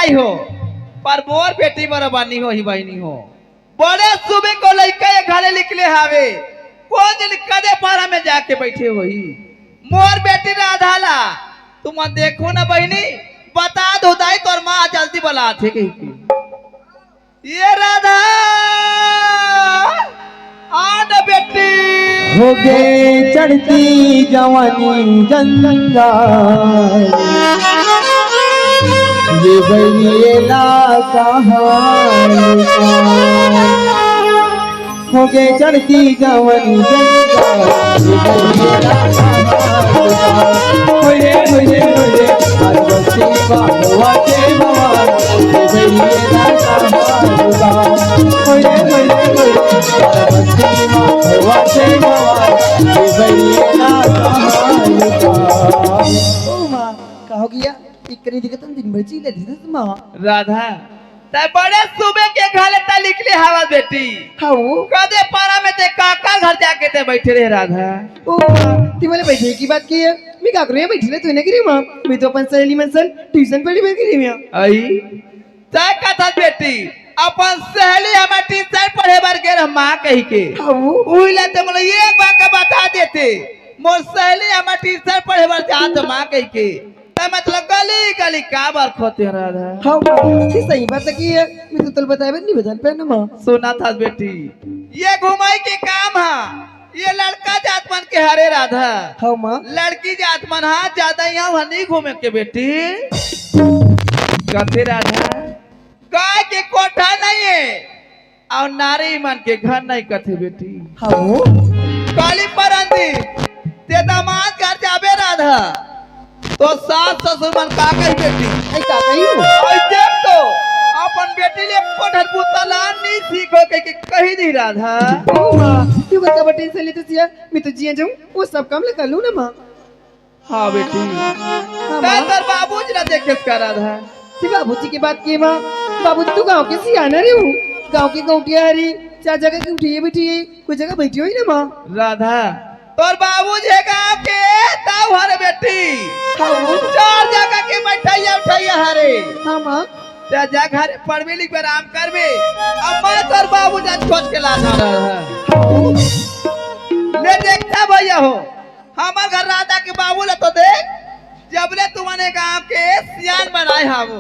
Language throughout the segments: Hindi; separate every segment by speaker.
Speaker 1: नहीं हो पर मोर बेटी बराबानी हो ही बहनी हो बड़े सुबह को लड़का घरे निकले हावे कौन दिन कदे पारा में जाके बैठे हो ही मोर बेटी राधाला तुम देखो ना बहनी बता दो दाई तोर माँ जल्दी बुला थे कहीं ये राधा आन बेटी
Speaker 2: हो गए चढ़ती जवानी जंगा ये बनिएला कहानी हो गए चढ़ती जवानी जंगा ये बनिएला होए होए होए हर बच्चे बाबा के बाबा ये बनिएला कहानी होए होए होए हर बच्चे बाबा के बाबा ये बनिएला कहानी ओ मां कहो गया इकरी दिखत दिन भर चीले दिस मां
Speaker 1: राधा ते बड़े सुबह के घरे ता निकले हवा बेटी
Speaker 2: हाउ
Speaker 1: कदे पारा में ते काका घर जाके ते बैठे रहे राधा
Speaker 2: ओ ती मला बैठे की बात की है मी का करू बैठी ले तू ने करी मां मी तो अपन सहेली मनसन ट्यूशन पढ़ी में करी मैं
Speaker 1: आई तय कथा बेटी अपन सहेली हम ट्यूशन पढ़े बार के मां कही के
Speaker 2: हाउ
Speaker 1: उइले ते मोला एक बात का बता देते मोर सहेली हम ट्यूशन पढ़े बार जात मां कही के मतलब गली गली का बार खोते राधा
Speaker 2: हाउ ये सही बात की है मैं तो तल बताए नहीं बदन पे ना मां
Speaker 1: सुना था बेटी ये घुमाई के काम है ये लड़का जातमन के हरे राधा
Speaker 2: हाउ मां
Speaker 1: लड़की जातमन हा ज्यादा यहाँ नहीं घूमे के बेटी कथे राधा गाय के कोठा नहीं है और नारी मन के घर नहीं कथे बेटी
Speaker 2: हाउ
Speaker 1: काली परंदी ते दामाद घर जाबे राधा तो सास ससुर मन का कही बेटी
Speaker 2: ऐ का कही हो
Speaker 1: और देख तो अपन बेटी ले कोठर पुतला नहीं सीखो के कही नहीं राधा
Speaker 2: ओ मां तू का बटन से ले तो जिया मैं तो जिया जाऊं वो सब काम ले कर लूं ना मां
Speaker 1: हाँ बेटी
Speaker 2: हां
Speaker 1: मैं
Speaker 2: मां
Speaker 1: तर बाबूजी ना देखे कर राधा
Speaker 2: ती बाबूजी की बात की मां बाबूजी तू गांव के सियाना रे हूं गांव की गौटिया हरी चार जगह की उठी बैठी है कोई जगह बैठी हुई ना मां
Speaker 1: राधा तोर बाबूजी गांव के ताऊ हरे बेटी
Speaker 2: हाउ
Speaker 1: चार जगह के बैठाइया उठाइया हरे
Speaker 2: हां मां
Speaker 1: ते जगह रे पढ़बे लिखबे आराम करबे अब मैं तोर बाबूजी आज खोज के ला जा रहा है ले देखता भैया हो हमार घर राधा के बाबू ले तो देख जबले तुमने गांव के सियान बनाए हावो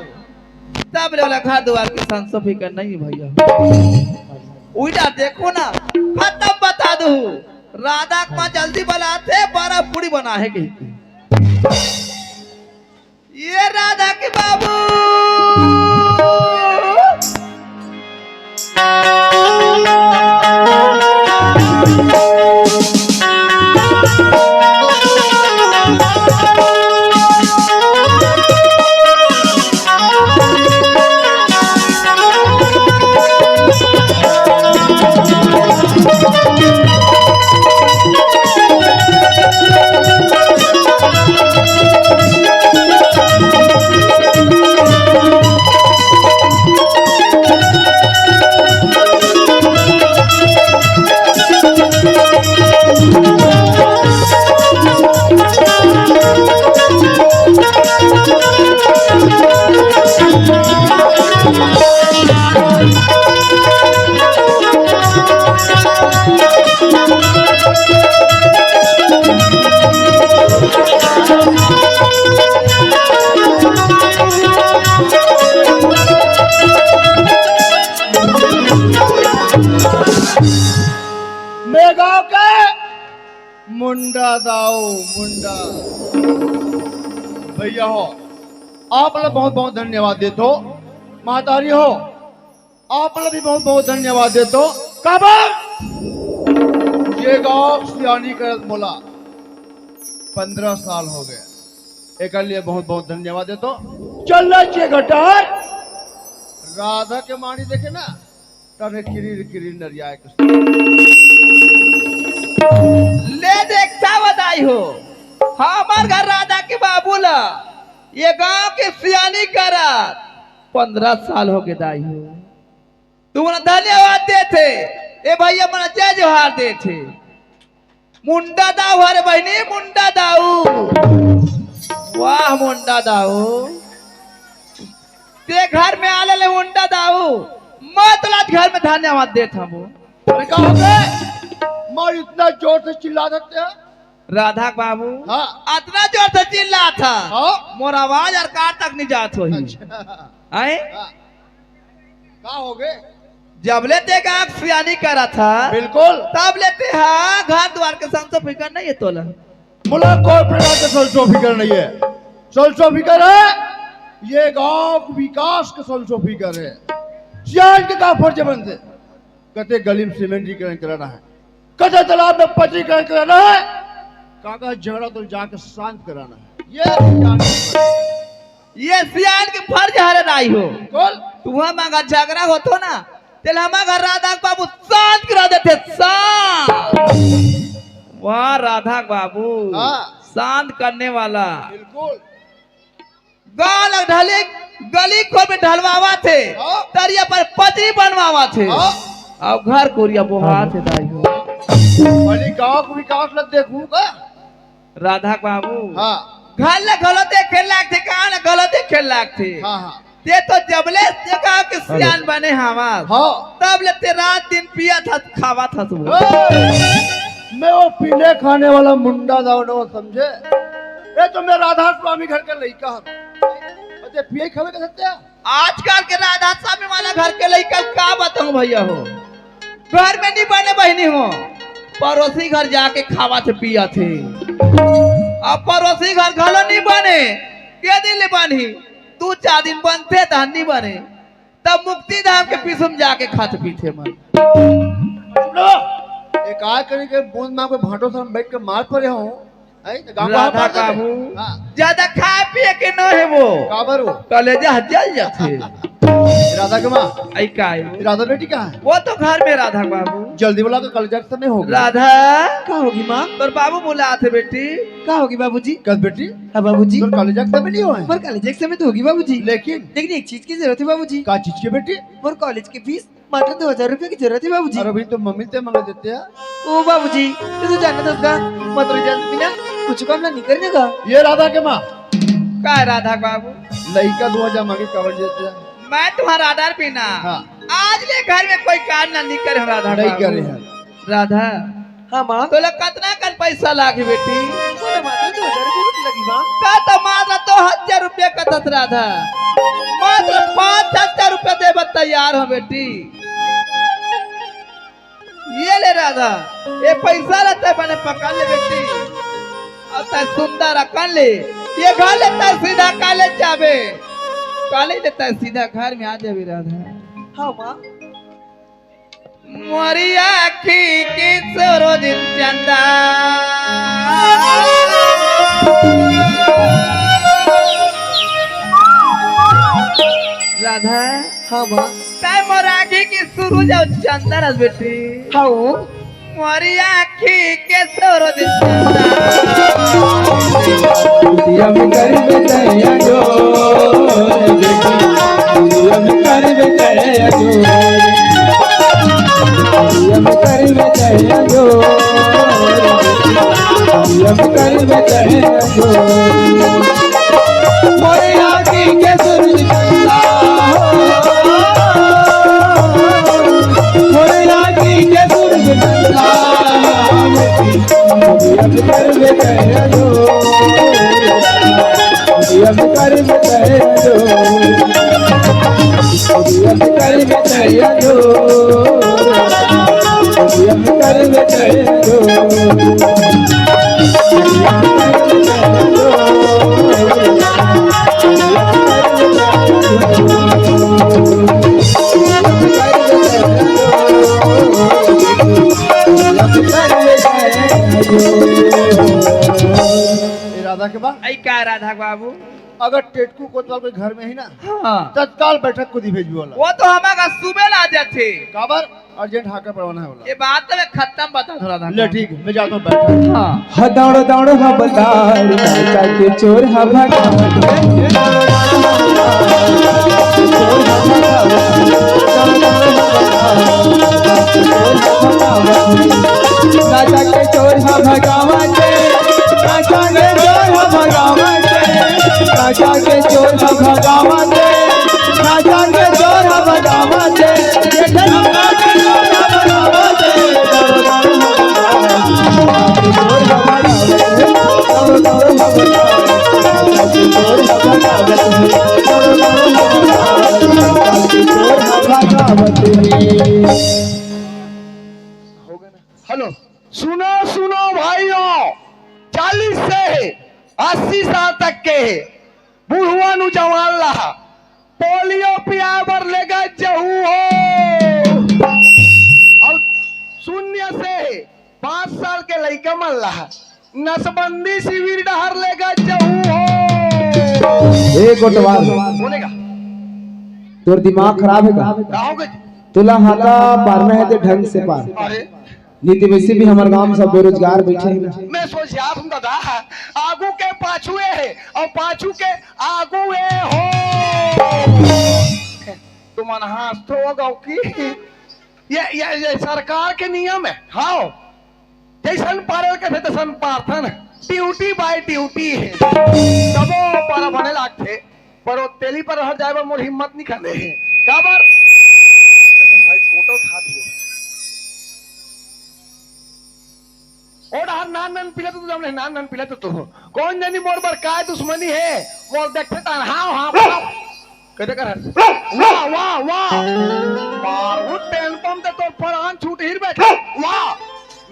Speaker 1: तब ले वाला घर द्वार की संसो फिकर नहीं भैया उइडा देखो ना खत्म बता दो राधा को जल्दी बनाते बड़ा पूरी बना है कहीं ये राधा के बाबू
Speaker 2: गांव का मुंडा दाओ मुंडा
Speaker 3: भैया हो आप लोग बहुत बहुत धन्यवाद देते हो महतारी हो आप लोग भी बहुत बहुत धन्यवाद देते हो कब ये गाँव सियानी कर बोला 15 साल हो गए एक लिए बहुत बहुत धन्यवाद देते हो
Speaker 2: चल रहा चे गटार
Speaker 3: राधा के मानी देखे ना तने किरीर किरीर नरिया
Speaker 1: ले देखता बताई हो हमार घर राधा के बाबू ला ये गांव के सियानी करा 15 साल हो गए दाई हो तुमने धन्यवाद दे थे ए भैया मना जय जोहार दे थे मुंडा दाऊ हरे बहनी मुंडा दाऊ वाह मुंडा दाऊ ते घर में आले ले उंडा दाऊ मतलब घर में धन्यवाद देता हूँ।
Speaker 3: अरे क्या हो गए माँ इतना जोर से चिल्ला सकते हैं?
Speaker 1: राधा बाबू
Speaker 3: हाँ
Speaker 1: इतना जोर से चिल्ला था
Speaker 3: हाँ
Speaker 1: मोर आवाज और कार तक नहीं जात होई
Speaker 3: अच्छा
Speaker 1: आए
Speaker 3: हाँ। क्या हो गए?
Speaker 1: जब लेते का आँख सियानी करा था
Speaker 3: बिल्कुल
Speaker 1: तब लेते हाँ घर द्वार के संग फिकर नहीं है तोला
Speaker 3: मुला कोई प्रकार का सोचो फिकर नहीं है। सोचो फिकर है ये गांव के विकास का सोचो फिकर है। सियाज के का फर्ज बनते कहते गली में सीमेंटीकरण कराना है, कहते तालाब में पचीकरण कराना है, काका झगड़ा तो जाकर शांत कराना है।
Speaker 1: ये सियान के फर्ज हरे राई हो
Speaker 3: कौन
Speaker 1: तुम्हारा मांगा झगड़ा होतो ना तेल हमारा घर राधा बाबू शांत करा देते शांत। वाह राधा बाबू
Speaker 3: हाँ
Speaker 1: शांत करने वाला
Speaker 3: बिल्कुल
Speaker 1: गाल ढले गली खोल में ढलवावा थे
Speaker 3: हाँ।
Speaker 1: तरिया पर पतरी बनवावा थे
Speaker 3: हाँ
Speaker 1: अब घर कोरिया बोहा थे दाई हो
Speaker 3: बड़ी गांव को विकास लग देखूंगा।
Speaker 1: राधा बाबू
Speaker 3: हाँ
Speaker 1: घर ले गलते खेल लाग थे कहाँ ले गलते खेल लाग थे
Speaker 3: हाँ हाँ
Speaker 1: ते तो जबले से कहा कि सियान बने हमार
Speaker 3: हाँ
Speaker 1: तब लेते रात दिन पिया था खावा था तू
Speaker 3: मैं वो पीने खाने वाला मुंडा दाव न समझे ये तो मैं राधा स्वामी घर के लड़का हूँ अरे पिए खावे का सकते हैं
Speaker 1: आजकल के राधा स्वामी वाला घर के लड़का का बताऊं भैया हो घर में नहीं बने बहनी हो पड़ोसी घर जाके खावा थे पिया थे अब पड़ोसी घर घलो नहीं बने के दिन ले बनी 2-4 दिन बनते धान नहीं बने तब मुक्ति धाम के पीछे में जाके खाते पीते मन
Speaker 3: सुनो एक आय करी के बूंद मां को भाटो से हम बैठ के मार पड़े हूँ
Speaker 1: राधा बाबू ज्यादा खाए पिए के न है वो
Speaker 3: काबर हो
Speaker 1: कलेजा जल जाते
Speaker 3: राधा के माँ
Speaker 1: आई काय
Speaker 3: राधा बेटी कहाँ है?
Speaker 1: वो तो घर में राधा बाबू
Speaker 3: जल्दी बोला तो कल जट में होगा।
Speaker 1: राधा
Speaker 2: का होगी माँ?
Speaker 1: तोर बाबू बोला थे बेटी
Speaker 2: का होगी बाबूजी?
Speaker 3: कल बेटी
Speaker 2: हाँ बाबूजी
Speaker 3: तो कल जट में नहीं हुआ है
Speaker 2: पर कॉलेज एग्जाम में तो होगी बाबूजी
Speaker 3: लेकिन
Speaker 2: लेकिन एक चीज की जरूरत है बाबूजी।
Speaker 3: का चीज के बेटी
Speaker 2: और कॉलेज की फीस मात्र 2000 रुपए की जरूरत है बाबूजी।
Speaker 3: और अभी तो मम्मी से मंगा देते हैं।
Speaker 2: ओ बाबूजी तो जानना था उसका मात्र इजाजत बिना कुछ काम ना नहीं करने का।
Speaker 3: ये राधा के माँ
Speaker 1: का राधा बाबू
Speaker 3: लड़का 2000 मांगे कवर देते हैं।
Speaker 1: मैं तुम्हारा आधार पीना
Speaker 3: हाँ
Speaker 1: आज ले घर में कोई काम ना नहीं करे राधा
Speaker 3: नहीं
Speaker 1: बाबू।
Speaker 3: करे हैं।
Speaker 1: राधा
Speaker 2: हाँ माँ
Speaker 1: तो लोग कितना कर पैसा लागे बेटी
Speaker 2: बोले मात्र 2000 रुपए लगी माँ।
Speaker 1: का तो मात्र 2000 रुपया का था राधा मात्र 5000 रुपया देव तैयार हो बेटी ये ले राधा ये पैसा लेते बने पकड़ ले बेटी अब तय सुंदर कर ले ये घर लेता सीधा कॉलेज जावे कॉलेज लेता सीधा घर में आ जावे राधा।
Speaker 2: हाँ माँ
Speaker 1: मोरी आखी की सरोज चंदा राधा
Speaker 2: हाँ माँ
Speaker 1: तय मोर आखी की सूरज और चंदा रस बेटी
Speaker 2: हाँ
Speaker 1: मोरी आखी के सरोज चंदा
Speaker 2: दिया में कर बेटैया जो दिया में कर बेटैया जो दिया में कर बेटैया जो दिया में कर बेटैया जो मोरे आँखी के सूरज चंदा मोरे आँखी के सूरज चंदा दिया में कर बेटैया जो दिया में कर बेटैया जो दिया में कर बेटैया जो दिया में कर बेटैया जो
Speaker 3: राधा के बाद
Speaker 1: आई का राधा बाबू
Speaker 3: अगर टेटकू कोतवाल के घर में ही ना
Speaker 1: हाँ
Speaker 3: तत्काल बैठक को दी भेजू वाला
Speaker 1: वो तो हमारा सुबह ला जाते
Speaker 3: काबर अर्जेंट हाकर पड़वाना है वाला।
Speaker 1: ये बात तो मैं खत्म बता थोड़ा राधा
Speaker 3: ले ठीक मैं जाता हूँ बैठक।
Speaker 1: हाँ
Speaker 2: हा दौड़ दौड़ हा बतार काका के चोर हा राजा के चोर हा भगावते राजा के चोर हा भगावते राजा के चोर हा भगावते गावत रे।
Speaker 4: हेलो, सुनो सुनो भाइयों, 40 से 80 साल तक के बुढ़वा नु जवान रहा पोलियो पियावर लेगा जहू हो, और 0 से 5 साल के लड़का मन रहा नसबंदी शिविर डहर लेगा जहू हो।
Speaker 2: एक गोटवार
Speaker 4: बोलेगा
Speaker 2: तोर दिमाग खराब है का?
Speaker 4: कहोगे?
Speaker 2: तुला हाका पारना है ते ढंग से पार।
Speaker 4: अरे
Speaker 2: नीति वैसे भी हमारे गांव में सब बेरोजगार बैठे हैं ना।
Speaker 4: मैं सोच यार हूँ दादा, आगू के पाछुए है और पाछू के आगुए हो। तुम अनहास तो होगा कि ये सरकार के नियम है। हाँ, जैसन पारल के थे तैसन पार्थन, ड्यूटी बाय ड्यूटी है। सबो पर बने लागते पर वो तेली पर हट जाए मोर हिम्मत नहीं खाने है का बार भाई टोटल खा दिए। और हर नान पिला तो हमने नान पिला तो तू कौन जानी मोर पर काय दुश्मनी है मोर देखते ता। हाँ हाँ कहते कर वाह वाह वाह मारू टेन पंप ते तो फरान छूट हिर बैठे। वाह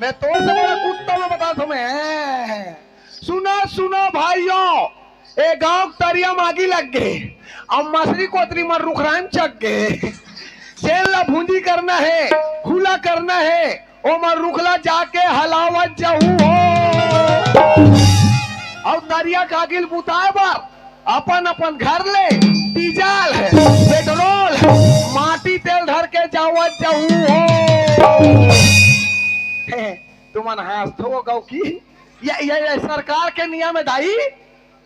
Speaker 4: मैं तो से बड़ा कुत्ता में बता तुम्हें। सुनो सुनो भाइयों, ए गांव तरिया मागी लग गए अब मछली कोतरी मर रुखराम चक गए। जेल ला भूंजी करना है, खुला करना है, ओ मर रुखला जाके हलावत जाऊ हो। और दरिया कागिल बुताए बार अपन अपन घर ले डीजल है, पेट्रोल है, माटी तेल धर के जावत जाऊ हो। तुमन हाथो गौ की ये सरकार के नियम है दाई।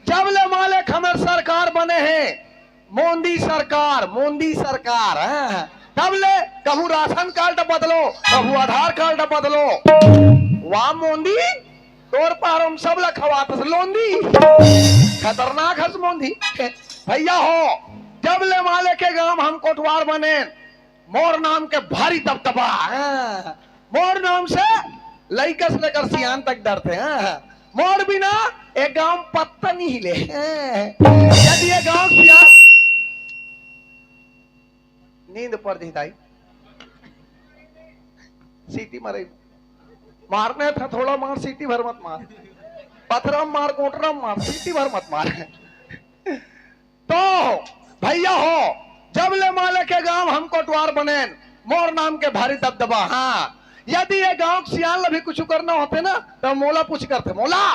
Speaker 4: जब ले मालिक हमारे सरकार बने हैं मोदी सरकार है, तब ले कहू राशन कार्ड बदलो, कहू आधार कार्ड बदलो। वाह मोदी तोर पर हम सब लखवात लोंदी खतरनाक हस मोदी। भैया हो, जब ले माले के गांव हम कोटवार बने मोर नाम के भारी दबदबा है। मोर नाम से लइका से लेकर सियान तक डरते हैं। मोर बिना एक गांव पत्ता नहीं हिले। यदि ये गांव सियान नींद पर जीताई सीटी मारे मारने था थोड़ा मार, सीटी भर मत मार, पथरम मार, कोटरम मार, सीटी भर मत मार। तो भैया हो, जब ले माले के गांव हम कोटवार बने मोर नाम के भारी दबदबा। हाँ, यदि ये गांव सियान भी कुछ करना होते ना तो मोला पूछ करते मोला,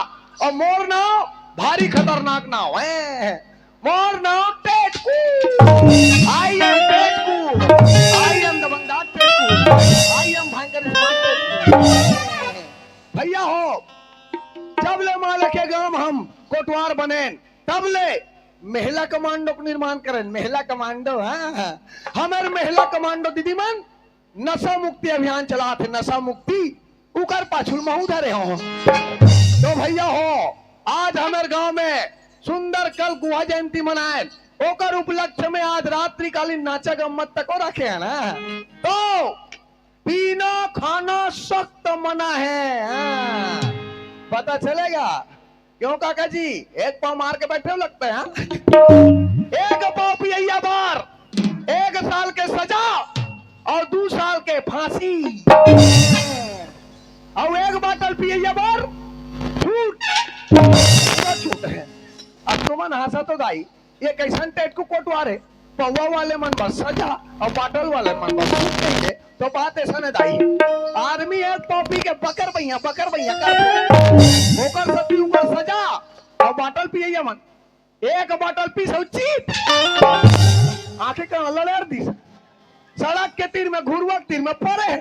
Speaker 4: और मोर नाव भारी खतरनाक नाव है। मोर नाव Tetku, I am Tetku, I am the Bengal Tetku, I am भयंकर टेटकू। भैया हो, जब ले माले के गांव हम कोटवार बने तब ले महिला कमांडो को निर्माण करें। महिला कमांडो, हाँ हमारे महिला कमांडो दीदी मन नशा मुक्ति अभियान चला थे। नशा मुक्ति उकर पाछुल महू धरे हो। तो भैया हो, आज हमारे गांव में सुंदर कल गुहा जयंती मनाए, ओकर उपलक्ष्य में आज रात्रिकालीन नाचा गम्मत तक रखे है ना। तो पीना खाना सख्त मना है। हाँ। पता चलेगा क्यों काका जी? एक पाव मार के बैठे लगता है। हाँ? एक पाव पिया बार 1 साल के सजा और 2 साल के फांसी, और 1 बाटल पिया बार छूट है। अब तुमन हंसा तो दाई, ये कैसन टेट को कोटवार है, पौवा वाले मन बस सजा और बाटल वाले मन बस छूट। तो बात ऐसा है दाई, आदमी एक पॉपी के बकर भैया कर होकर सती ऊपर सजा और बाटल पिए मन 1 बाटल पी चीत आंखें का लड़र दी सड़क के तीर में घुरवा तीर में पड़े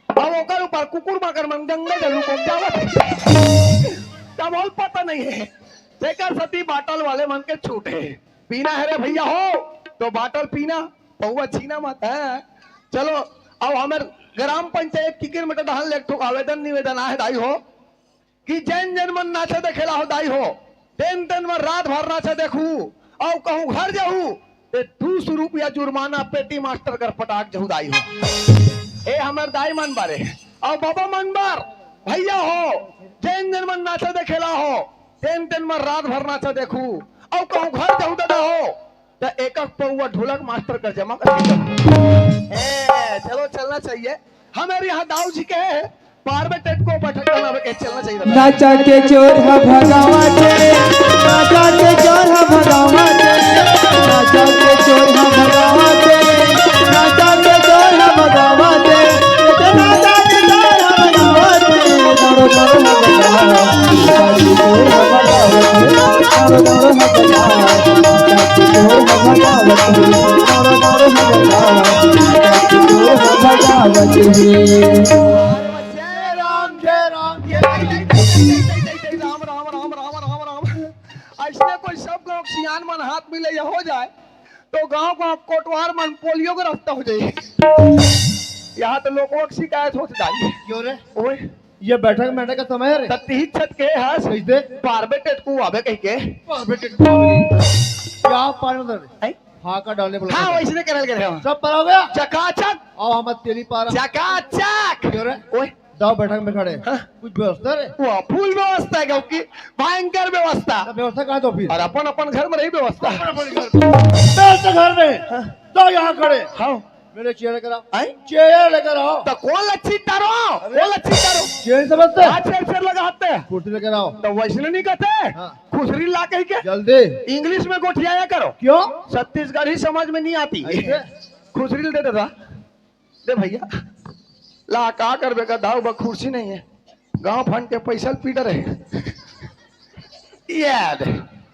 Speaker 4: और ओकर ऊपर कुकुर मगर मन गंगे जल को जावत तब और पता नहीं है। तेकर सती बाटल वाले मन के छूटे पीना है रे भैया हो तो बाटल पीना, पौवा छीना मत है। चलो अब हमारे ग्राम पंचायत की किलोमीटर दहन ले ठोक आवेदन निवेदन आहे दाई हो कि जैन जन मन नाचे देखेला हो दाई हो, दिन दिन में रात भर नाचे देखू और कहूँ घर जाऊ ते 200 रुपया जुर्माना पेटी मास्टर कर पटाक जहू दाई हो। ए हमार दाई मन बारे और बाबा मन बार भैया हो, जैन जन मन नाचे देखेला हो, दिन दिन में रात भर नाचे देखू और कहूँ घर जाऊ दादा हो तो एक पौवा ढोलक मास्टर कर जमा कर चलो चलना चाहिए। हमारे यहाँ दाऊ जी के पार में टेट को बैठक करना चलना चाहिए।
Speaker 2: नाचा के चोर है भगावते, नाचा के चोर है भगावते, नाचा के चोर है भगावते, नाचा के चोर है भगावते, नाचा के चोर है भगावते, दारो दारो है भगावते, नाचा के चोर है भगावते, दारो दारो है भगावते, नाचा के चोर है भगावते, दारो दारो है भगावते, नाचा के चोर है भगावते।
Speaker 4: राम राम राम राम राम राम। ऐसे कोई सब गांव सियान मन हाथ मिले या हो जाए तो गांव गांव कोटवार मन पोलियो का रास्ता हो जाए। यहाँ तो लोगों की शिकायत हो जाए।
Speaker 3: क्यों रे?
Speaker 4: ओए
Speaker 3: ये बैठक बैठक का समय है रे।
Speaker 4: तत्ती छत के है
Speaker 3: कैसे?
Speaker 4: पार बेटे को आवे कह के
Speaker 3: क्या पार उधर
Speaker 4: हैं?
Speaker 3: हाँ का डालने बोला
Speaker 4: हाँ वैसे करल के रहे
Speaker 3: सब पर हो गया।
Speaker 4: चकाचक
Speaker 3: आओ हम तेरी पार
Speaker 4: चकाचक।
Speaker 3: क्यों रे?
Speaker 4: ओए
Speaker 3: दाव बैठक में खड़े
Speaker 4: हाँ?
Speaker 3: कुछ व्यवस्था रे?
Speaker 4: वाह फुल व्यवस्था है गाँव की, भयंकर व्यवस्था।
Speaker 3: अब व्यवस्था कहाँ तो फिर
Speaker 4: और अपन अपन घर में रही व्यवस्था।
Speaker 3: व्यवस्था घर में तो यहाँ खड़े
Speaker 4: हाँ
Speaker 3: मेरे चेहरे कराओ
Speaker 4: हैं?
Speaker 3: चेहरे लेकर आओ।
Speaker 4: तो कौन लच्छी तारो कौन लच्छी तारो
Speaker 3: चेहरे समझते
Speaker 4: आज चेर लगाते हैं
Speaker 3: कुर्सी लेकर आओ
Speaker 4: तो वैसे नहीं कहते
Speaker 3: हाँ।
Speaker 4: खुसरी ला कह के
Speaker 3: जल्दी।
Speaker 4: इंग्लिश में गोठियाया करो।
Speaker 3: क्यों?
Speaker 4: छत्तीसगढ़ी समझ में नहीं आती।
Speaker 3: ऐसे?
Speaker 4: खुसरी दे देता दे भैया ला का कर बेका दाव बा कुर्सी नहीं है गांव फंड के पैसा पीटर है याद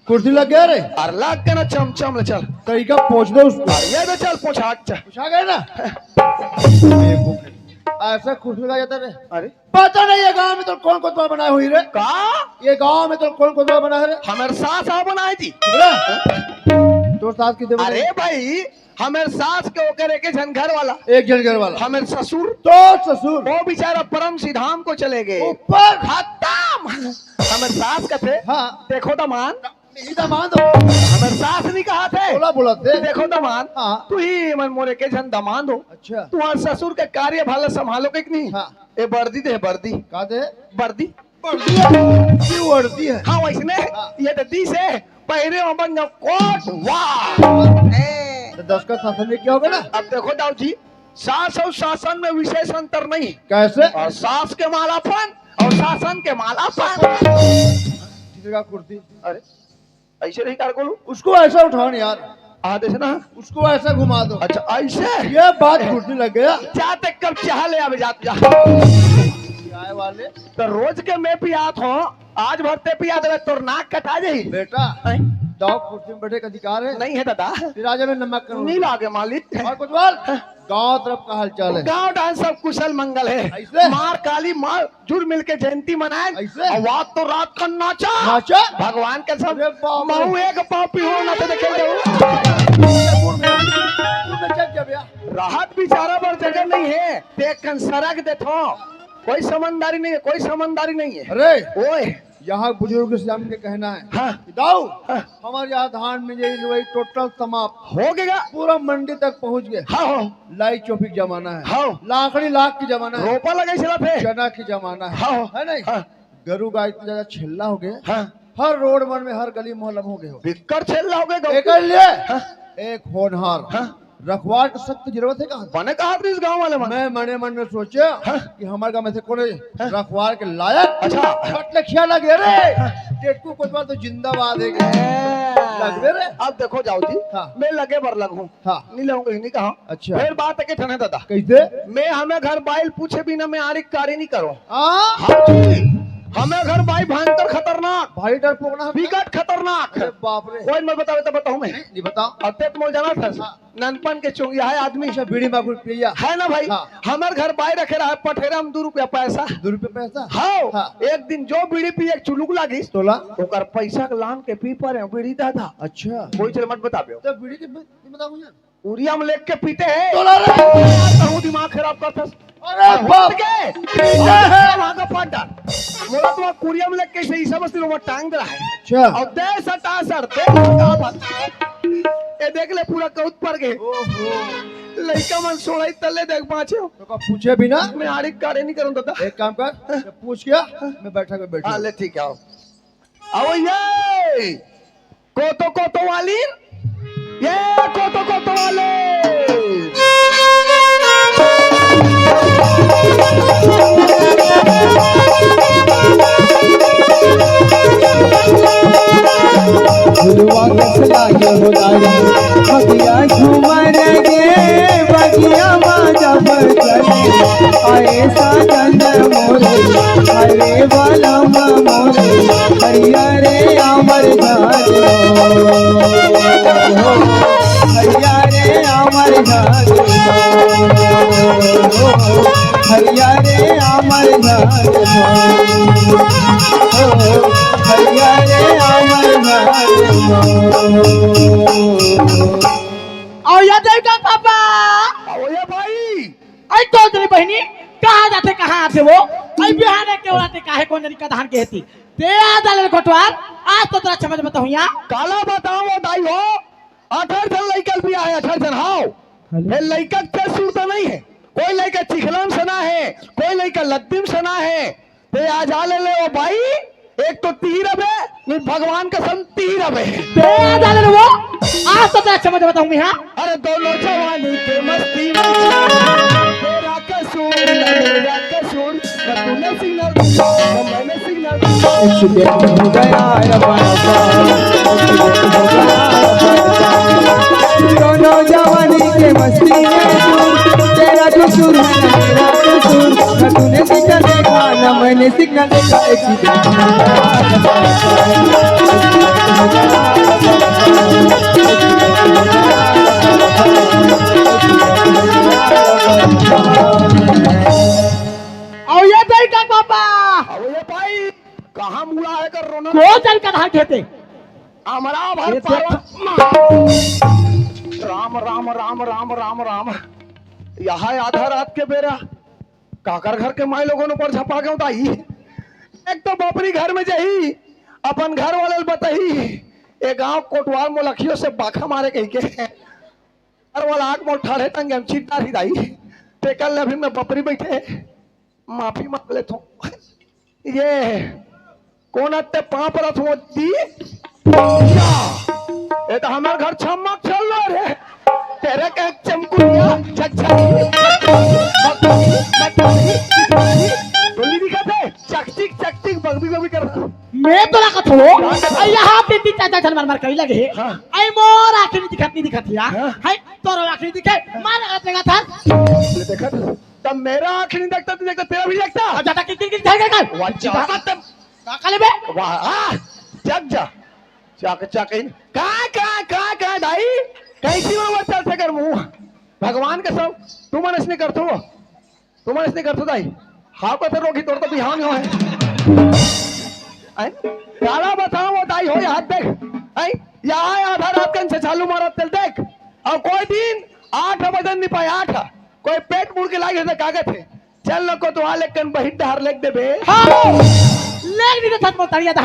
Speaker 3: कुर्सी लग गया रे।
Speaker 4: और लाग के ना चमचम ले चल
Speaker 3: तरीका पहुंच दो उसको।
Speaker 4: ये तो चल पोछा चल।
Speaker 3: पूछा गया ना ऐसा कुर्सी लगा जाता रे।
Speaker 4: अरे
Speaker 3: पता नहीं ये गांव में तो कौन कोतवा बनाए हुई रे।
Speaker 4: का
Speaker 3: ये गांव में तो कौन कोतवा बना है रे?
Speaker 4: हमारे सास आ बनाई थी।
Speaker 3: तो सास की देव
Speaker 4: अरे भाई हमारे सास के ओकर एक झन घर वाला
Speaker 3: एक जन घर वाला
Speaker 4: हमारे ससुर
Speaker 3: तो ससुर
Speaker 4: वो बेचारा परम सिधाम को चले गए
Speaker 3: ऊपर
Speaker 4: खत्म। हमारे सास का थे
Speaker 3: हाँ
Speaker 4: देखो दमान
Speaker 3: दामान दो
Speaker 4: हमारे सास नहीं कहा थे
Speaker 3: बोला बोला थे।
Speaker 4: देखो दमान
Speaker 3: हाँ।
Speaker 4: तू ही मन मोरे के झन दमान हो
Speaker 3: अच्छा
Speaker 4: तुम्हारे ससुर के कार्य भाला संभालो के नहीं।
Speaker 3: हाँ।
Speaker 4: ए वर्दी दे वर्दी
Speaker 3: कहा थे
Speaker 4: वर्दी
Speaker 3: क्यों उड़ती है?
Speaker 4: हाँ वैसने
Speaker 3: हाँ।
Speaker 4: ये दद्दी से पहरे अपन कोट वाह।
Speaker 3: तो 10 का शासन में क्या होगा ना?
Speaker 4: अब देखो दाऊ जी सास और शासन में विशेष अंतर नहीं
Speaker 3: कैसे?
Speaker 4: और सास के मालापन और शासन के मालापन।
Speaker 3: किसी का कुर्ती
Speaker 4: अरे ऐसे नहीं कर बोलू
Speaker 3: उसको ऐसा उठाओ ना यार
Speaker 4: आधे से ना
Speaker 3: उसको ऐसा घुमा दो।
Speaker 4: अच्छा ऐसे
Speaker 3: ये बात कुर्ती लग गया
Speaker 4: जाते कब चाह ले अब जात जा
Speaker 3: चाय वाले
Speaker 4: तो रोज के मैं पियात हो आज भरते पिया देवे तोर नाक कटा जाही
Speaker 3: बेटा
Speaker 4: हैं?
Speaker 3: दाव कुर्सी में बैठे का अधिकार है।
Speaker 4: नहीं है दादा
Speaker 3: फिर राजा में नमक करो
Speaker 4: नहीं लागे मालिक
Speaker 3: और कुतवाल गांव तरफ का हाल चाल है।
Speaker 4: गांव डांस सब कुशल मंगल है
Speaker 3: ऐसे?
Speaker 4: मार काली मार जुड़ मिल के जयंती मनाए
Speaker 3: ऐसे?
Speaker 4: आवाज तो रात का नाचा
Speaker 3: नाचा?
Speaker 4: भगवान के सब
Speaker 3: अरे बाप रे।
Speaker 4: महू एक पापी हो ना तो देखे जाओ राहत बेचारा बर जगह नहीं है देख कर सड़क देखो कोई समझदारी नहीं है कोई समझदारी नहीं है।
Speaker 3: अरे
Speaker 4: ओए
Speaker 3: यहाँ बुजुर्ग से हमने कहना है
Speaker 4: हाँ
Speaker 3: दाऊ
Speaker 4: हाँ।
Speaker 3: हमारे यहाँ धान में वही टोटल समाप्त
Speaker 4: हो गया
Speaker 3: पूरा मंडी तक पहुँच गए।
Speaker 4: हाँ हो
Speaker 3: लाई चौफी जमाना है
Speaker 4: हाँ
Speaker 3: लाखड़ी लाख की जमाना है
Speaker 4: रोपा लगे चला थे
Speaker 3: चना की जमाना
Speaker 4: हाँ
Speaker 3: है नहीं
Speaker 4: हाँ
Speaker 3: गरु गाय इतना ज्यादा छिल्ला हो गए
Speaker 4: हाँ
Speaker 3: हर रोड मन में हर गली मोहल्ला में हो गए हो।
Speaker 4: बिक्कर छेल हो गए
Speaker 3: एक लिए
Speaker 4: हाँ।
Speaker 3: एक होनहार
Speaker 4: हाँ।
Speaker 3: रखवार की सख्त जरूरत है कहा?
Speaker 4: बने कहा था इस गांव वाले मन
Speaker 3: मैं मने मन में सोचे कि हमारे गांव में से कौन रखवार के लायक
Speaker 4: अच्छा
Speaker 3: मतलब ख्याल लगे रे टेटकू कुछ बार तो जिंदाबाद है लग रे।
Speaker 4: अब देखो जाओ जी
Speaker 3: हाँ।
Speaker 4: मैं लगे बर लगूं
Speaker 3: हाँ
Speaker 4: नहीं लगूंगा नहीं कहा
Speaker 3: अच्छा
Speaker 4: फिर बात है कि ठने दादा
Speaker 3: कैसे?
Speaker 4: मैं हमें घर बाइल पूछे बिना मैं आरिक कार्य नहीं करूं।
Speaker 3: हाँ
Speaker 4: हाँ जी हमें घर बाई भयंकर खतरनाक
Speaker 3: भाई डर पोकना
Speaker 4: विकट खतरनाक
Speaker 3: अरे बाप रे
Speaker 4: कोई मैं बताओ तो बताऊं मैं
Speaker 3: नहीं बताओ।
Speaker 4: अत्यत मोल जाना था ननपन के चुंगिया है आदमी
Speaker 3: अच्छा बीड़ी मागुर पिया
Speaker 4: है ना भाई
Speaker 3: हाँ।
Speaker 4: हमारे घर बाई रखे रहा है पठेरा में 2 रुपया पैसा
Speaker 3: 2 रुपये पैसा
Speaker 4: हाँ
Speaker 3: हाँ।
Speaker 4: एक दिन जो बीड़ी पी एक चुलुक लागी
Speaker 3: तोला
Speaker 4: ओकर पैसा के लान के पी पर बीड़ी दादा
Speaker 3: अच्छा
Speaker 4: कोई चल मत बताओ
Speaker 3: तो बीड़ी के बताऊं यार
Speaker 4: उरिया में लेके पीते हैं
Speaker 3: तोला रे
Speaker 4: कहूं दिमाग खराब करता
Speaker 3: अरे बाप
Speaker 4: वहां का पट्टा मोला तो कुरिया में लेके कैसे इस समझते लोग टांग दे रहा है
Speaker 3: अच्छा
Speaker 4: और दे सटा सर दे ये देख ले पूरा कौत पर गए
Speaker 3: ओहो
Speaker 4: लड़का मन सोड़ाई तले देख पाछे
Speaker 3: तो का पूछे बिना
Speaker 4: मैं आड़ी कार्य नहीं करूं दादा
Speaker 3: एक काम कर जब पूछ गया मैं बैठा के बैठा
Speaker 4: हाँ ले ठीक है आओ ये कोतो वाली ये कोतो वाले
Speaker 2: झुलवा कसला ये होदारी बगिया झूमर गे बगिया माजा बजले आए साजन मोरे हरे वाला मोरे हरिया रे अमर झालो हरिया रे अमर झालो हरिया रे अमर झालो हरिया रे अमर
Speaker 1: और या देगा पापा
Speaker 4: आओ ये भाई
Speaker 1: आई तो तेरी बहनी कहाँ जाते कहाँ आते वो आई बिहाने के उड़ाते काहे कौन जरी का धान के हेती ते आ डाले कोटवार आज तो तेरा समझ में तो हुआ
Speaker 4: काला बताओ दाई हो 18 जन लइकल भी आए 18 जन हाओ ये लइका के सुरता नहीं है कोई लइका चिखलम सना है कोई लइका लद्दीम सना है ते आज आ ले ओ भाई एक तो तीर अबे नहीं भगवान का संग तीर अबे
Speaker 1: ते आ डाले वो आज तो तेरा समझ में तो हुआ
Speaker 4: अरे दोनों जवानी के मस्ती में तेरा कसूर न मेरा कसूर न तूने सिग्नल न मैंने सिग्नल
Speaker 2: एक्सीडेंट हो गया रबाबा एक्सीडेंट हो गया दोनों जवानी के मस्ती में तेरा कसूर है न मेरा कसूर न तूने सिग्नल देखा न मैंने सिग्नल देखा एक्सीडेंट हो गया
Speaker 1: और ये देगा पापा
Speaker 4: अब ये भाई कहाँ मुड़ा है कर रोना
Speaker 1: को जन का धान खेते
Speaker 4: हमारा भर
Speaker 1: ये
Speaker 4: पर्वत राम राम राम राम राम राम यहाँ आधा रात के बेरा काकर घर के माई लोगों ने पर झपा के उताई एक तो बपरी घर में जही अपन घर वाले बताई एक गांव कोटवाल मोलखियों से बाखा मारे कही के घर वाला आग मोल ठाड़े टंगे हम चिंता ही दाई ते कल अभी मैं बपरी बैठे माफी मांग ले तो ये कौन अत्ते पाँव पर अथवा दी ये तो हमारे घर चमक चल रहा है तेरे का चमकुरिया गोली दिखाते चकचिक चकचिक बगबी बगबी कर रहा
Speaker 1: मैं तो ना कथो यहाँ पे तीन चार चार मार कहीं लगे
Speaker 4: हाँ।
Speaker 1: आई मोर आखिरी दिखत नहीं दिखत या
Speaker 4: हाँ।
Speaker 1: हाय तोरो आखिरी दिखे मार लगा था
Speaker 4: ये देखा तब मेरा आँख नहीं देखता तू देखता तेरा भी देखता
Speaker 1: और ज्यादा कितनी कितनी जाएगा कर का काले बे
Speaker 4: वाह जग जा चक चक का दाई कैसी में चलते कर मुंह भगवान का सब तू मनस नहीं करतो दाई हाँ को तो रोकी तोड़ तो बिहान हो है काला बताओ वो दाई हो हाथ देख यहाँ आधा रात कन से चालू मारा तेल देख और कोई दिन 8 बजन नहीं पाए 8 कोई पेट मुड़ के लागे थे कागज थे चल नको तो आले कन बहिट धार लेक दे बे
Speaker 1: हाँ लेग नहीं था मत तारिया था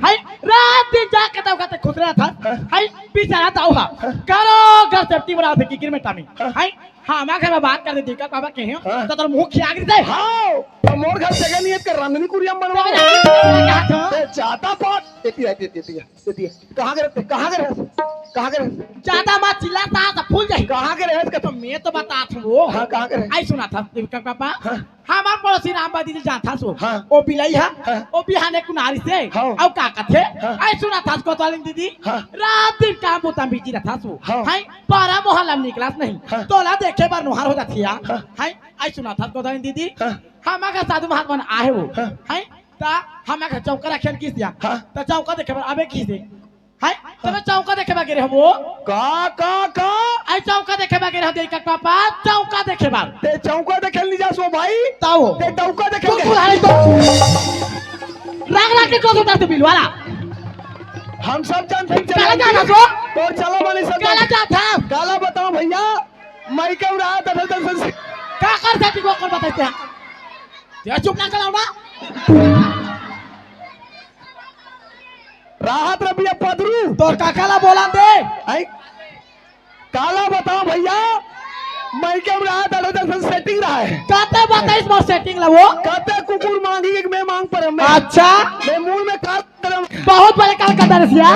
Speaker 1: हाय रात दिन जाके तो कहते खुद रहा था हाय पीछे आता हुआ करो घर सेफ्टी बना थे किर में टाइमिंग हाय हाँ मैं घर में बात कर देती का बाबा कहे तो तेरा मुंह खिया गिरते
Speaker 4: हाँ तो मोर घर जगह नहीं है कर रांधनी कुरियम बनवा ते चाहता पाट देती है कहाँ करे
Speaker 1: ज्यादा मत चिल्लाता तो फूल जाए
Speaker 4: कहाँ करे
Speaker 1: तो मैं तो बता वो
Speaker 4: हाँ कहाँ करे
Speaker 1: आई सुना था देविका पापा हमार पड़ोसी रामबा दीदी जाता सो
Speaker 4: हाँ।
Speaker 1: ओ बिलाई है
Speaker 4: हाँ।
Speaker 1: ओ बिहाने कुनारी से
Speaker 4: हाँ।
Speaker 1: औ का कथे
Speaker 4: हाँ।
Speaker 1: आई सुना था को तो दीदी
Speaker 4: हाँ।
Speaker 1: रात दिन काम बोता बिजी रहता सो
Speaker 4: हाँ।
Speaker 1: हाय पारा मोहल्ला में निकलास नहीं
Speaker 4: हाँ।
Speaker 1: तोला देखे बार नुहार हो जाती है
Speaker 4: हाँ।
Speaker 1: हाय आई सुना था को तो दीदी
Speaker 4: हाँ।
Speaker 1: हमारा साधु महात्मा आए वो
Speaker 4: हाँ।
Speaker 1: हाय ता हमारा चौका रखेन किस दिया
Speaker 4: हाँ।
Speaker 1: ता चौका देखे बार अबे किस दे हाय तब चौका देखे बार गिरे वो
Speaker 4: का
Speaker 1: आई चौका देखे बार गिरे देविका पापा चौका देखे बार
Speaker 4: ते चौका दे खेलनी जा सो भाई
Speaker 1: ताओ
Speaker 4: ते चौका दे
Speaker 1: तू
Speaker 4: खेल
Speaker 1: बुलाए तो राग राग के को होता बिल वाला
Speaker 4: हम सब जानते हैं
Speaker 1: काला जाता सो
Speaker 4: तो चलो माने सब
Speaker 1: काला जाता
Speaker 4: काला बताओ भैया मैं क्यों रहा था से
Speaker 1: का कर देती को कौन बताते हैं ये चुप ना कराओ ना
Speaker 4: राहत रबिया पदरू
Speaker 1: तो काकाला बोला दे
Speaker 4: आई काला बताओ भैया मैं क्यों रहा था सेटिंग रहा है
Speaker 1: कहते बताइए इस बार सेटिंग ला वो
Speaker 4: कहते कुकुर मांगी एक मैं मांग पर मैं
Speaker 1: अच्छा
Speaker 4: मैं मूल में काल करम
Speaker 1: बहुत बड़े काल का दरसिया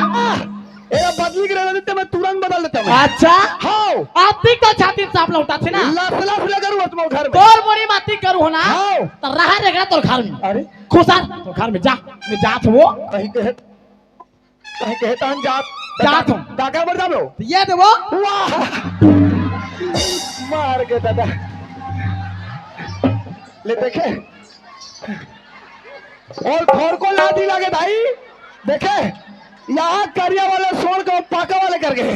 Speaker 4: ये बदली गिरा देते मैं तुरंत बदल देता हूँ
Speaker 5: अच्छा
Speaker 4: हाँ
Speaker 5: आती का छाती सांप लौटा छे ना
Speaker 4: लस करूँ तुम्हारे घर में
Speaker 5: तोर बोरी माती करू हो ना
Speaker 4: हाँ।
Speaker 5: तो रहा रेगड़ा तोर घर में
Speaker 4: अरे
Speaker 5: खुशाल तोर घर में जा मैं जात वो
Speaker 4: कहीं कहे तान
Speaker 5: जात हूँ।
Speaker 4: डाका बढ़ जाओ
Speaker 5: ये देवो
Speaker 4: वाह मार के दादा ले देखे और घर को लादी लगे भाई देखे यहाँ करिया वाले सोन को पाका वाले कर गए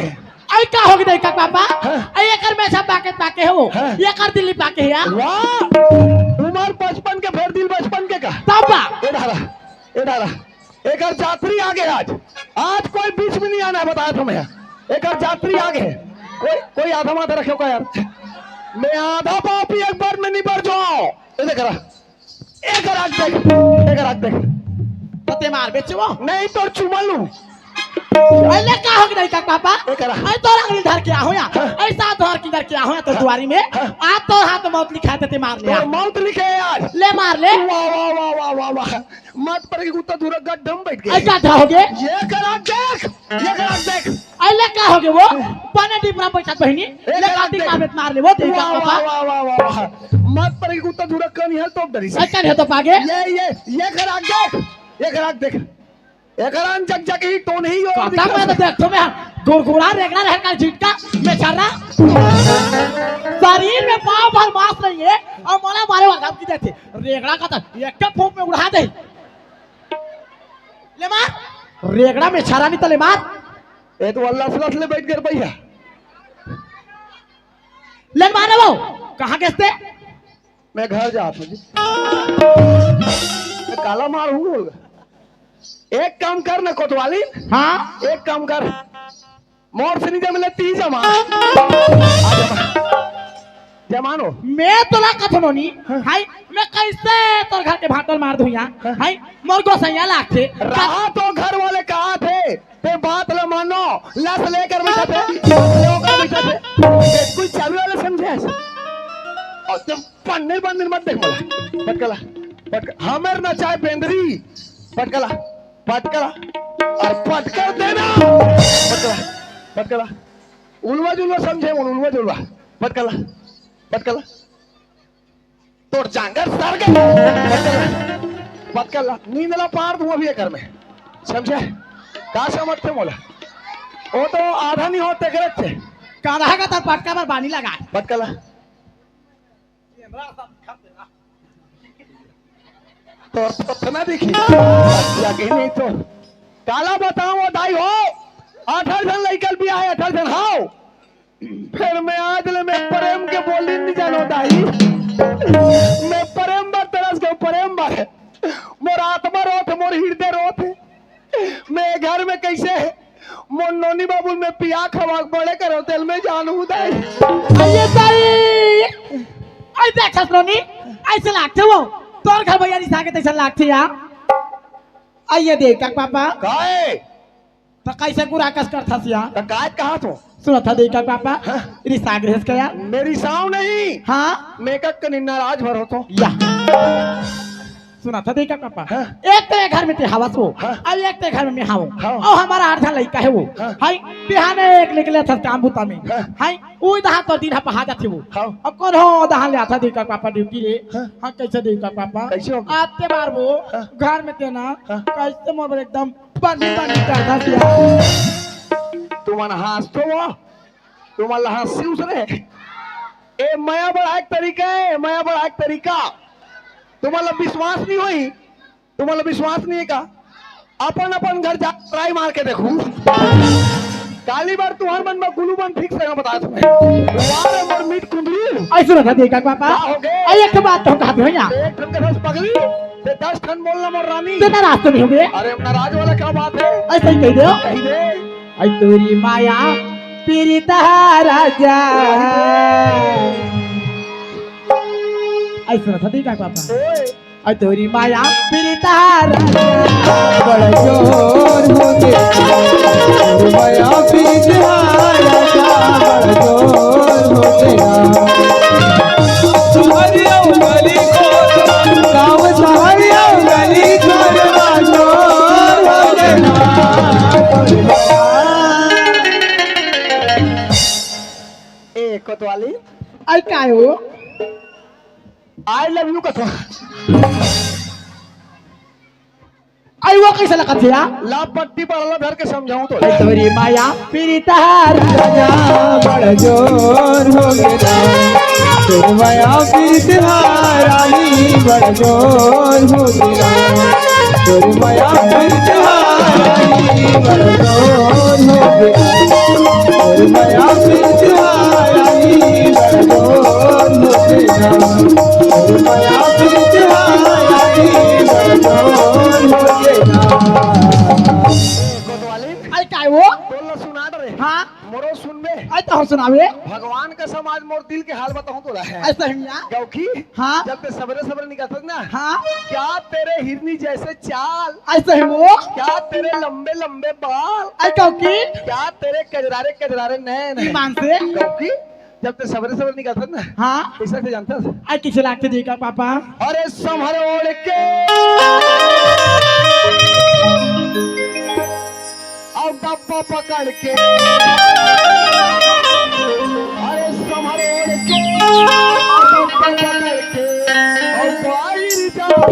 Speaker 5: आई का होगी नहीं का पापा
Speaker 4: हाँ।
Speaker 5: आई एकर में सब पाके है वो
Speaker 4: हाँ।
Speaker 5: ये कर दिल्ली पाके है यार
Speaker 4: वाह उमर 55 के फिर दिल 55 के का
Speaker 5: पापा
Speaker 4: ए डाला एक यात्री आ गए आज कोई बीच में नहीं आना बताया तुम्हें एक यात्री आ गए कोई आधा माथा रखो का यार मैं आधा पापी एक बार में नहीं बढ़ जाओ ये करा एक रात देख
Speaker 5: पते मार बेचे वो
Speaker 4: नहीं तो चुमा लूं
Speaker 5: अरे का होगी नहीं का पापा
Speaker 4: ए करा।
Speaker 5: आई तो रंगली धर के आओ या ऐसा धर की धर के आओ या तो दुआरी में आ तो हाथ मौत लिखा देते मार ले
Speaker 4: तो मौत लिखे आज
Speaker 5: ले मार ले
Speaker 4: वाह वाह वाह वाह वाह वाह मत पर की कुत्ता दूर गड्ढम बैठ
Speaker 5: आई
Speaker 4: गए
Speaker 5: का था होगे
Speaker 4: ये करा देख
Speaker 5: आई ले का होगे वो पानी डिपरा पैसा बहिनी ले का दी मार ले वो दे का
Speaker 4: वाह
Speaker 5: पापा
Speaker 4: वाह वाह वाह वाह मत पर की कुत्ता दूर कन है तो डरी से
Speaker 5: ऐसा है तो पागे
Speaker 4: ये करा देख एकरान जग जग ही तो नहीं और
Speaker 5: कहता मैं तो देख तो मैं गुरगुरा रेगना रह का झिटका मैं चारा शरीर में पाव भर मांस नहीं है और मोला मारे वाला की देते रेगड़ा का तो एक के फूंक में उड़ा दे ले मार रेगड़ा में छारा नहीं तो ले मार
Speaker 4: ये तो अल्लाह सल्लल्लाहु अलैहि बैठ कर भैया
Speaker 5: ले मारे वो कहां कैसे
Speaker 4: मैं घर जा जी मैं काला मार हूँ एक काम कर ना कोतवाली
Speaker 5: हां
Speaker 4: एक काम कर मोर से नहीं जमले ती जमा जमानो
Speaker 5: मैं तोला कथनोनी हाय मैं कैसे तोर घर के भाटल मार दूं यहां हाय मोर को सैया लागते
Speaker 4: रहा तो घर वाले कहा थे ते बात ल मानो लस लेकर बैठा थे लेकर बैठा थे कोई चालू वाले समझे और जब पन्ने मत देख मला पटकला हमें ना चाहे बेंदरी पटकला और पटकर देना पटकला उलवा जुलवा समझे उलवा जुलवा पटकला तोड़ जांगर सर गए पटकला नींद ला पार दूं अभी कर में समझे का समझते मोला वो तो आधा नहीं होते गलत थे
Speaker 5: काढ़ा का तर पटका पर पानी लगा
Speaker 4: पटकला तो पतना देखी लगे नहीं तो काला बताओ दाई हो 18 जन लइकल भी आए 18 जन हाओ फिर मैं आज ले मैं प्रेम के बोली नहीं जानो दाई मैं प्रेम बर तरस के प्रेम बर मोर आत्मा रोत मोर हृदय रोत मैं घर में कैसे मोर नोनी बाबू में पिया खवा बड़े करो तेल में जानू दाई
Speaker 5: अये दाई आई देख ससुरोनी ऐसे लागते वो तोर घर भैया निसा के तैसा लागते या आइए देख का पापा
Speaker 4: काहे
Speaker 5: तो कैसे गुरा कस कर थसिया
Speaker 4: तो काय कहा तू
Speaker 5: सुनो था देख का पापा रिसा ग्रहस का यार
Speaker 4: मेरी साव नहीं
Speaker 5: हाँ
Speaker 4: मेकअप का नाराज भर हो तो
Speaker 5: या सुना था देखा पापा
Speaker 4: हाँ।
Speaker 5: एक तो घर में ते हवस हो
Speaker 4: हाँ।
Speaker 5: और एक तो घर में मैं हाउ
Speaker 4: हाँ।
Speaker 5: और हमारा आधा लड़का है वो
Speaker 4: हाँ।
Speaker 5: हाय बिहाने एक निकले था काम बुता में
Speaker 4: हाँ।
Speaker 5: हाय वो दहा तो दिन पहा जाते वो
Speaker 4: हाँ।
Speaker 5: अब कौन हो दहा ले आता देखा पापा ड्यूटी रे
Speaker 4: हाँ।
Speaker 5: हां कैसे देखा पापा
Speaker 4: कैसे हो?
Speaker 5: आते बार वो
Speaker 4: हाँ।
Speaker 5: घर में थे ना
Speaker 4: हाँ।
Speaker 5: कैसे मोर एकदम पानी करता दिया
Speaker 4: तुम्हारा हंस तो वो तुम्हारा हंसी उसने ए माया बड़ा एक तरीका है माया बड़ा एक तरीका तुम्हारा विश्वास नहीं हुई तुम्हारा विश्वास नहीं है का अपन अपन घर जा ट्राई मार के देखो काली बार तुम्हारे मन में गुलू बन फिक्स है बता तुम्हें वारे मोर मीट कुंडली
Speaker 5: ऐसे ना था देखा पापा
Speaker 4: क्या हो गए?
Speaker 5: आई एक बात तो कहा भैया
Speaker 4: एक ठन के बस पगली ते 10 ठन बोलना मोर रानी
Speaker 5: तेरा रास्ते में हो गए
Speaker 4: अरे नाराज वाला क्या बात है
Speaker 5: ऐसे ही कह दो
Speaker 4: कही दे
Speaker 5: आई तोरी माया पीरिता राजा ऐसा था देखा पापा
Speaker 4: ओए
Speaker 5: आई तोरी माया पीरिता राजा
Speaker 2: बड़ा जोर होके माया बीच आया बड़ा जोर होके सहारिया गली को गाँव सहारिया गली को जोर होके
Speaker 4: कोतवाली
Speaker 5: आई काय हो
Speaker 4: आई लव यू कथो
Speaker 5: आई वो कैसे लगा थिया
Speaker 4: ला पट्टी पड़ला धर के समझाऊं तो
Speaker 5: आई तोरी माया पीरितार राजा
Speaker 2: बड़ जोर हो गया तेरे माया पीत हारानी बड़ जोर हो गया तेरे माया पीत हारानी बड़ जोर हो गया तेरे माया पीत हारानी बड़ जोर हो गया तेरे माया पीत हारानी बड़ जोर हो गया
Speaker 4: कोतवाली
Speaker 5: आई काय हो
Speaker 4: बोल सुना रे
Speaker 5: हां
Speaker 4: मोरो सुन में
Speaker 5: आई तो सुनावे
Speaker 4: भगवान का समाज मोर दिल के हाल बताऊं तो है
Speaker 5: ऐसा ही ना
Speaker 4: क्योंकि
Speaker 5: हाँ।
Speaker 4: जब ते सबरे सबरे निकलत ना
Speaker 5: हाँ
Speaker 4: क्या तेरे हिरनी जैसे चाल
Speaker 5: ऐसा ही वो
Speaker 4: क्या तेरे लंबे लंबे बाल
Speaker 5: आई कौकी
Speaker 4: क्या तेरे कजरारे कजरारे नैन हैं?
Speaker 5: ईमान से
Speaker 4: क्योंकि जब ते सबरे सबरे निकलत ना
Speaker 5: हाँ
Speaker 4: कैसा से जानता है?
Speaker 5: आई किसे लागते देखा पापा
Speaker 4: अरे संभर ओढ़ के और डब्बा पकड़ के अरे संभर ओढ़ के और डब्बा पकड़ के और बाहर जाओ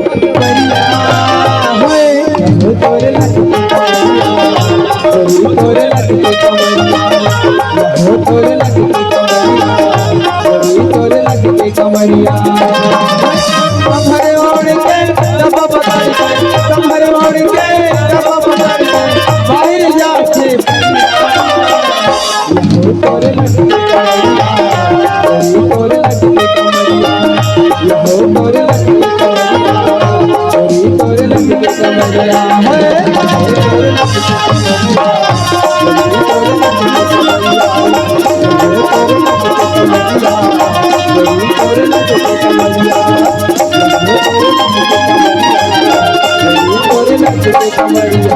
Speaker 2: तोरे लगते तोरे लगते तोरे लगते तोरे लगते कमरिया तुम्हारे ओढ़ के डब्बा पकड़ के तुम्हारे ओढ़ के डब्बा पकड़ के बाहर जाके तोरे लगते तोरे लगते कमरिया तोरे लगते तोरे लगते कमरिया कमरिया